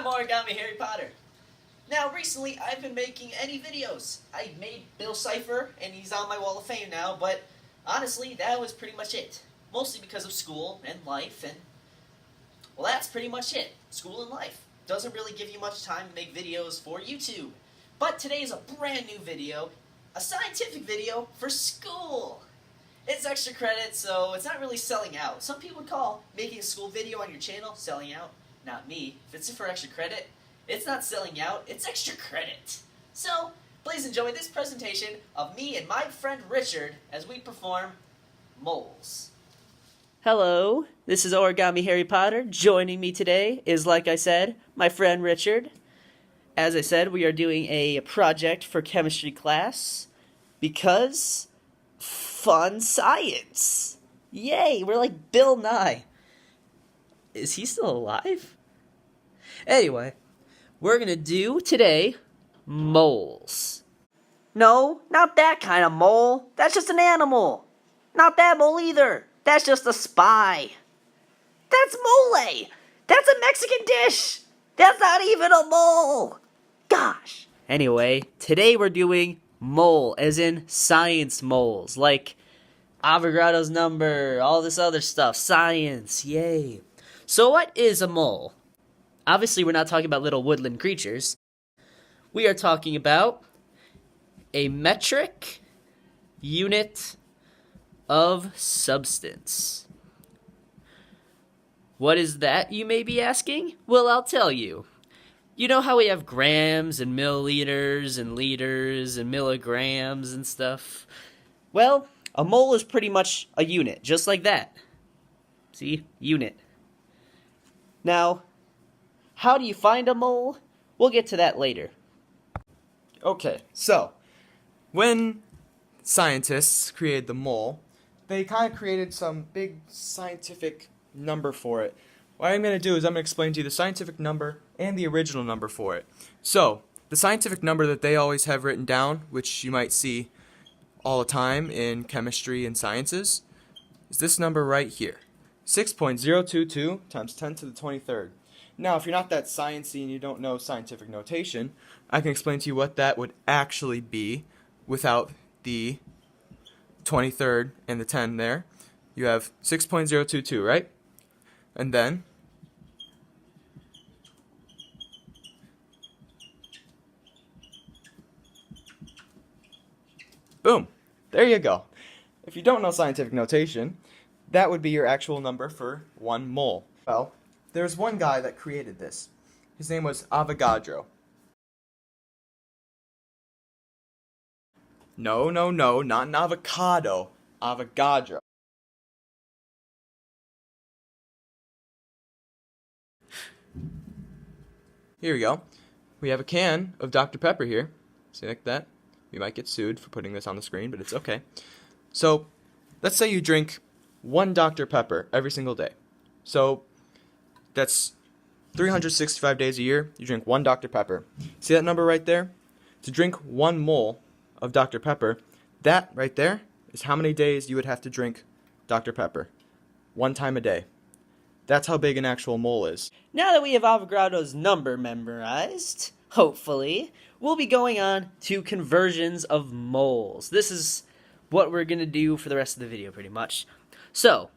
OrigamiHarryPotter. Now, recently, I've been making any videos. I made Bill Cipher, and he's on my wall of fame now, but honestly, that was pretty much it. Mostly because of school and life, and, well, that's pretty much it. School and life. Doesn't really give you much time to make videos for YouTube. But today is a brand new video, a scientific video for school. It's extra credit, so it's not really selling out. Some people would call making a school video on your channel selling out. Not me. If it's for extra credit, it's not selling out, it's extra credit. So, please enjoy this presentation of me and my friend Richard as we perform moles. Hello, this is OrigamiHarryPotter. Joining me today is, like I said, my friend Richard. As I said, we are doing a project for chemistry class because fun science. Yay, we're like Bill Nye. Is he still alive? Anyway, we're gonna do today moles. No, not that kind of mole. That's just an animal. Not that mole either. That's just a spy. That's mole. That's a Mexican dish. That's not even a mole. Gosh. Anyway, today we're doing mole, as in science moles, like Avogadro's number, all this other stuff. Science, yay. So what is a mole? Obviously, we're not talking about little woodland creatures. We are talking about a metric unit of substance. What is that, you may be asking? Well, I'll tell you. You know how we have grams and milliliters and liters and milligrams and stuff? Well, a mole is pretty much a unit, just like that. See? Unit. Now, how do you find a mole? We'll get to that later. Okay, so, when scientists created the mole, they kind of created some big scientific number for it. What I'm going to do is I'm going to explain to you the scientific number and the original number for it. So, the scientific number that they always have written down, which you might see all the time in chemistry and sciences, is this number right here. 6.022 times 10 to the 23rd. Now, if you're not that sciencey and you don't know scientific notation, I can explain to you what that would actually be without the 23rd and the 10 there. You have 6.022, right? And then boom, there you go. If you don't know scientific notation, that would be your actual number for 1 mole. Well, there's one guy that created this. His name was Avogadro. No, not an avocado. Avogadro. Here we go. We have a can of Dr. Pepper here. See, like that? We might get sued for putting this on the screen, but it's okay. So, let's say you drink 1 Dr. Pepper every single day. So, that's 365 days a year, you drink 1 Dr. Pepper. See that number right there? To drink 1 mole of Dr. Pepper, that right there is how many days you would have to drink Dr. Pepper. 1 time a day. That's how big an actual mole is. Now that we have Avogadro's number memorized, hopefully, we'll be going on to conversions of moles. This is what we're going to do for the rest of the video, pretty much. So,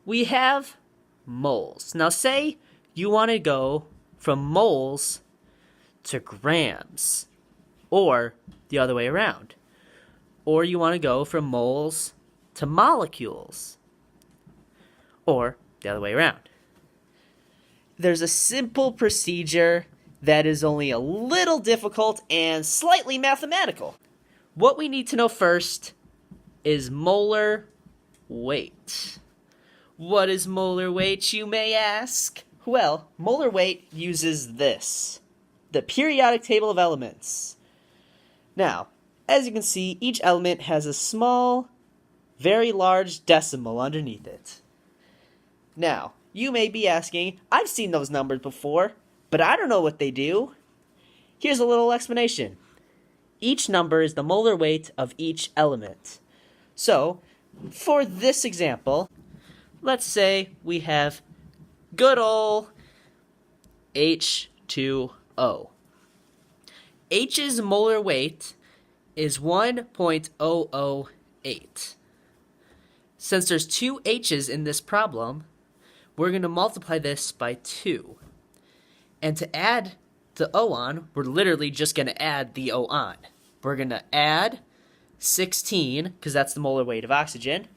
we have moles. Now say you want to go from moles to grams, or the other way around. Or you want to go from moles to molecules, or the other way around. There's a simple procedure that is only a little difficult and slightly mathematical. What we need to know first is molar weight. What is molar weight, you may ask? Well, molar weight uses this, the periodic table of elements. Now, as you can see, each element has a small, very large decimal underneath it. Now, you may be asking, I've seen those numbers before, but I don't know what they do. Here's a little explanation. Each number is the molar weight of each element. So, for this example, let's say we have good ol' H2 H2O. H's molar weight is 1.008. Since there's two H's in this problem, we're going to multiply this by 2. And to add the O on, we're literally just going to add the O on. We're going to add 16, because that's the molar weight of oxygen,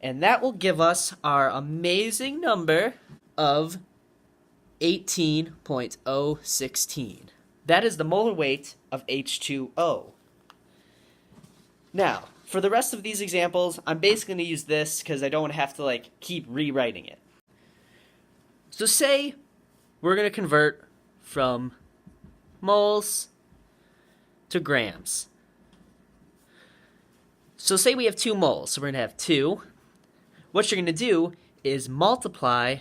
and that will give us our amazing number of 18.016. That is the molar weight of H2O. Now, for the rest of these examples, I'm basically going to use this because I don't want to have to keep rewriting it. So say we're going to convert from moles to grams. So say we have 2 moles, so we're going to have 2. What you're going to do is multiply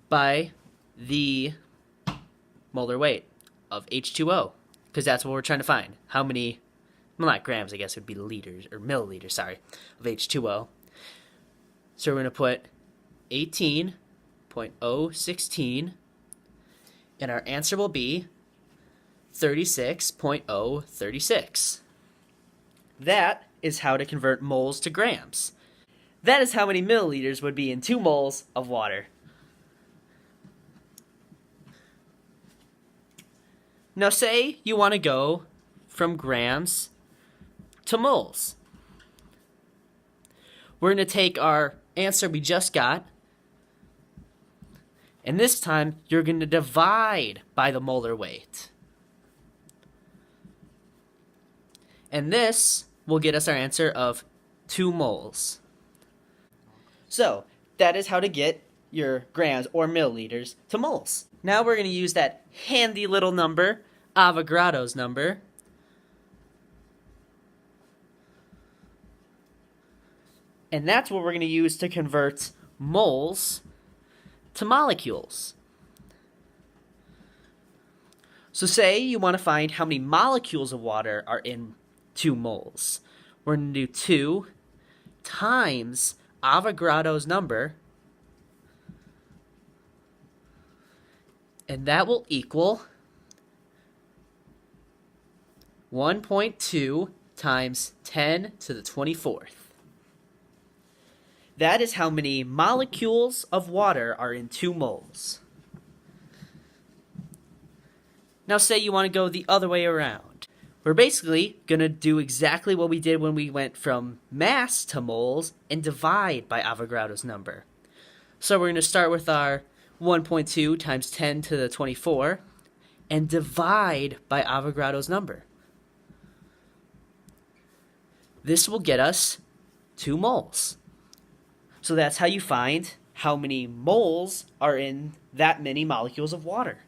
by the molar weight of H2O, because that's what we're trying to find. How many, well, not grams, I guess it would be liters, or milliliters, sorry, of H2O. So we're going to put 18.016, and our answer will be 36.036. That is how to convert moles to grams. That is how many milliliters would be in 2 moles of water. Now say you want to go from grams to moles. We're going to take our answer we just got, and this time you're going to divide by the molar weight. And this will get us our answer of 2 moles. So, that is how to get your grams or milliliters to moles. Now we're going to use that handy little number, Avogadro's number. And that's what we're going to use to convert moles to molecules. So say you want to find how many molecules of water are in 2 moles. We're going to do 2 times Avogadro's number, and that will equal 1.2 times 10 to the 24th. That is how many molecules of water are in 2 moles. Now say you want to go the other way around. We're basically going to do exactly what we did when we went from mass to moles and divide by Avogadro's number. So we're going to start with our 1.2 times 10 to the 24 and divide by Avogadro's number. This will get us 2 moles. So that's how you find how many moles are in that many molecules of water.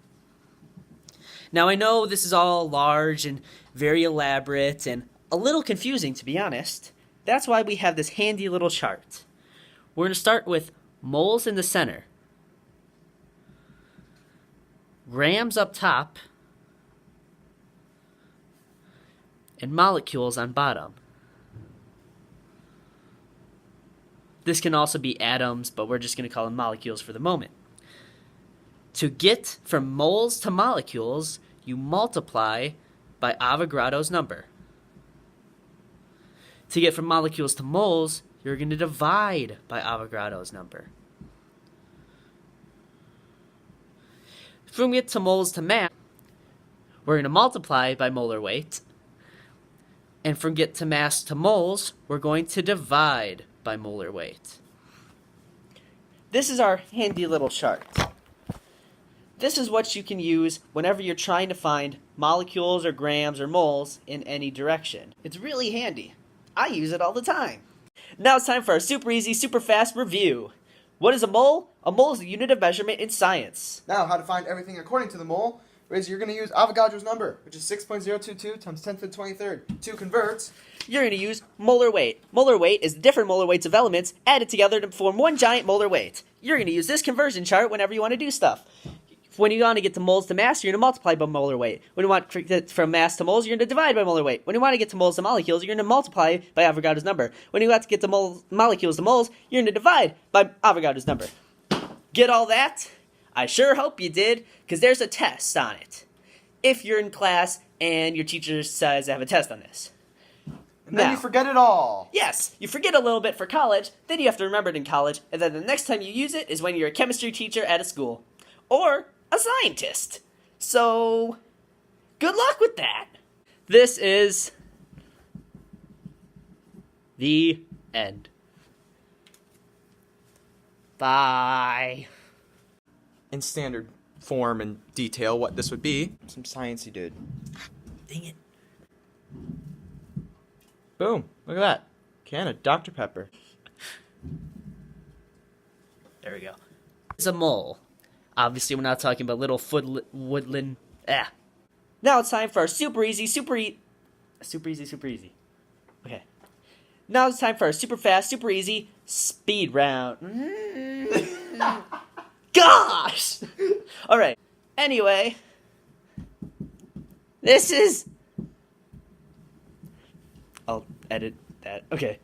Now I know this is all large and very elaborate and a little confusing, to be honest. That's why we have this handy little chart. We're going to start with moles in the center, grams up top, and molecules on bottom. This can also be atoms, but we're just going to call them molecules for the moment. To get from moles to molecules, you multiply by Avogadro's number. To get from molecules to moles, you're going to divide by Avogadro's number. From get to moles to mass, we're going to multiply by molar weight. And from get to mass to moles, we're going to divide by molar weight. This is our handy little chart. This is what you can use whenever you're trying to find molecules or grams or moles in any direction. It's really handy. I use it all the time. Now it's time for our super easy, super fast review. What is a mole? A mole is a unit of measurement in science. Now, how to find everything according to the mole is you're going to use Avogadro's number, which is 6.022 times 10 to the 23rd. To convert, you're going to use molar weight. Molar weight is the different molar weights of elements added together to form one giant molar weight. You're going to use this conversion chart whenever you want to do stuff. When you want to get to moles to mass, you're going to multiply by molar weight. When you want to get from mass to moles, you're going to divide by molar weight. When you want to get to moles to molecules, you're going to multiply by Avogadro's number. When you want to get to molecules to moles, you're going to divide by Avogadro's number. Get all that? I sure hope you did, because there's a test on it. If you're in class and your teacher says I have a test on this. And then you forget it all. Yes, you forget a little bit for college, then you have to remember it in college, and then the next time you use it is when you're a chemistry teacher at a school. Or a scientist. So, good luck with that. This is the end. Bye. In standard form and detail, what this would be. Some sciencey dude. Dang it. Boom. Look at that. Can of Dr. Pepper. There we go. It's a mole. Obviously, we're not talking about little woodland. Now it's time for our super easy. Okay. Now it's time for our super fast, super easy speed round. Gosh! Alright. Anyway. This is... I'll edit that. Okay.